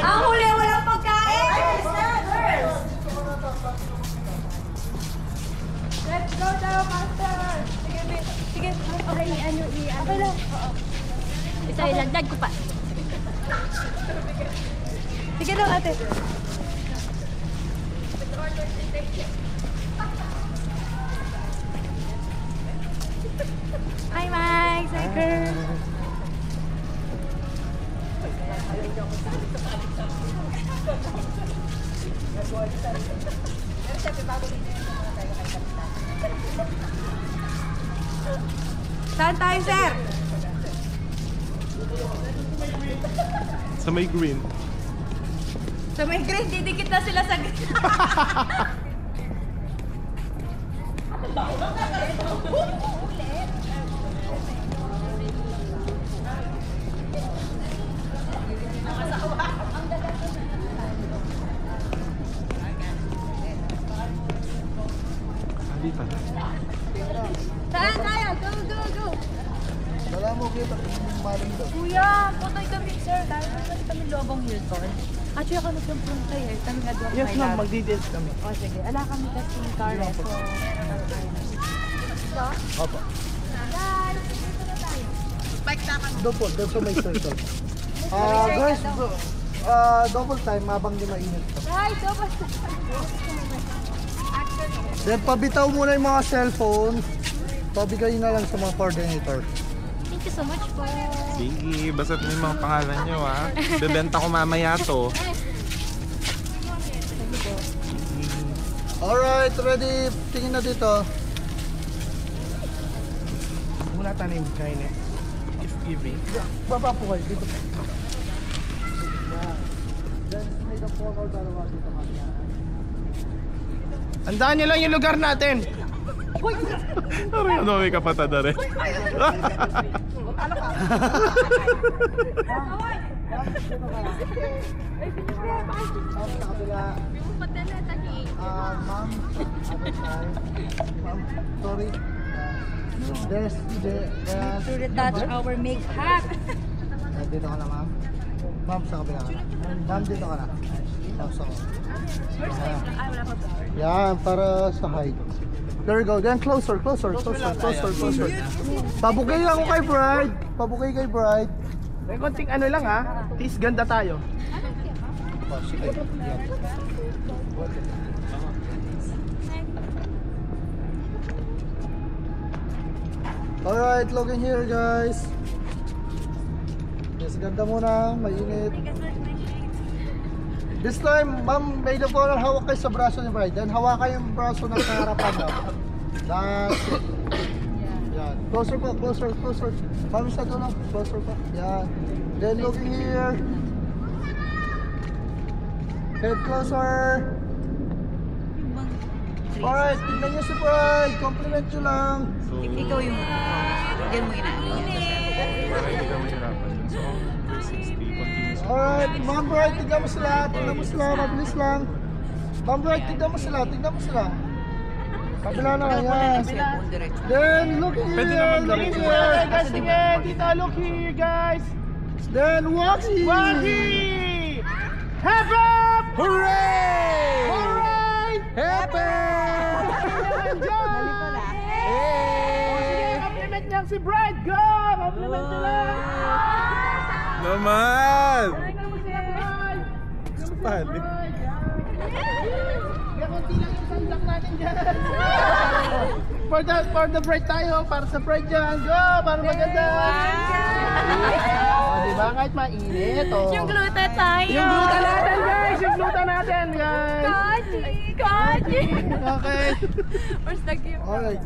Ang huli, walang pagkain! Let's go daw, master! Sige, okay, ano, okay lang. Isa, ilagdag ko pa. Sige lang, ate. Hi, Mike! Hi, girl! Saan tayo, sir? Sa may green. Sa may green, didikit na sila sa green. Dito. Saan tayo? Go, go, go! Wala mo kita kung maling daw. Kuya, putoy kami, sir. Dahil naman kami Lobong Hilton. Actually, ako nagpumpun kayo. Kami nagawa ko Yes kay ma'am, Lab. magdi-details kami. O, sige. Ala kami kasi yung car repo. Ito? Opo. Guys, dito na tayo. Bike na kami. Doon po, doon sa may circle. Guys, double time, mabang di mainit. Guys, dapat. Then pabitaw muna yung mga cellphone. Pabigay na lang sa mga coordinator. Thank you so much po. Sige, basta't may mga pangalan nyo ha. Bebenta ko mamaya to. Alright, ready? Tingin na dito. Muna tanim kain eh. If giving. Baba po kayo dito. Then make a phone call dalawa dito kami. Andaan nyo lang yung lugar natin. Ano yung may kapatada rin? Ma'am, sorry. There's To retouch our makeup. dito ka na ma'am. Ma'am, sa kabila ka na. Ma'am, dito ka na. Ma'am, sa kabila. Ay, wala pa po. Yan, para sa height. There you go. Then closer, closer, closer, closer, closer. Pabukay ako kay Bride. Pabukay kay Bride. May konting ano lang ha. Tis ganda tayo. Oh, sige. Yan. Alright, looking here guys. Yes, ganda muna. Mainit. This time, ma'am, may po lang hawak kayo sa braso ni Bride. Then hawakan yung braso ng harapan mo. That's it. Yan. Closer po, closer, closer. Ma'am, isa doon lang. Closer po. Yan. Then looking here. Head closer. Alright, tignan nyo si Bride. Compliment nyo lang. So, Ikaw yung yan mo ina. para hindi ka mahirapan dun. So, 360, continuous. Alright, Ma'am Bride, tignan mo sila. Tignan mo sila. Mabilis lang. Ma'am Bride, tignan mo sila. Tignan mo sila. Kabila na, yan. Then, looking Pwede here. naman Looking diretso. here. Guys, sige. Dito, look here guys. Then, Waxy. Wagi! Have up! Hooray! Alright! Happy! Sige, compliment niya si Bride. Go! Compliment nyo lang! Naman! Pali. Konti lang yung sandak natin dyan. For the bride tayo, para sa bride dyan. Go! Para maganda! O, diba? Kahit mainit. Oh. Yung gluten tayo. Yung gluta natin guys! Yung gluta natin guys! Kaji! Kaji! Okay. Where's the gift? Alright.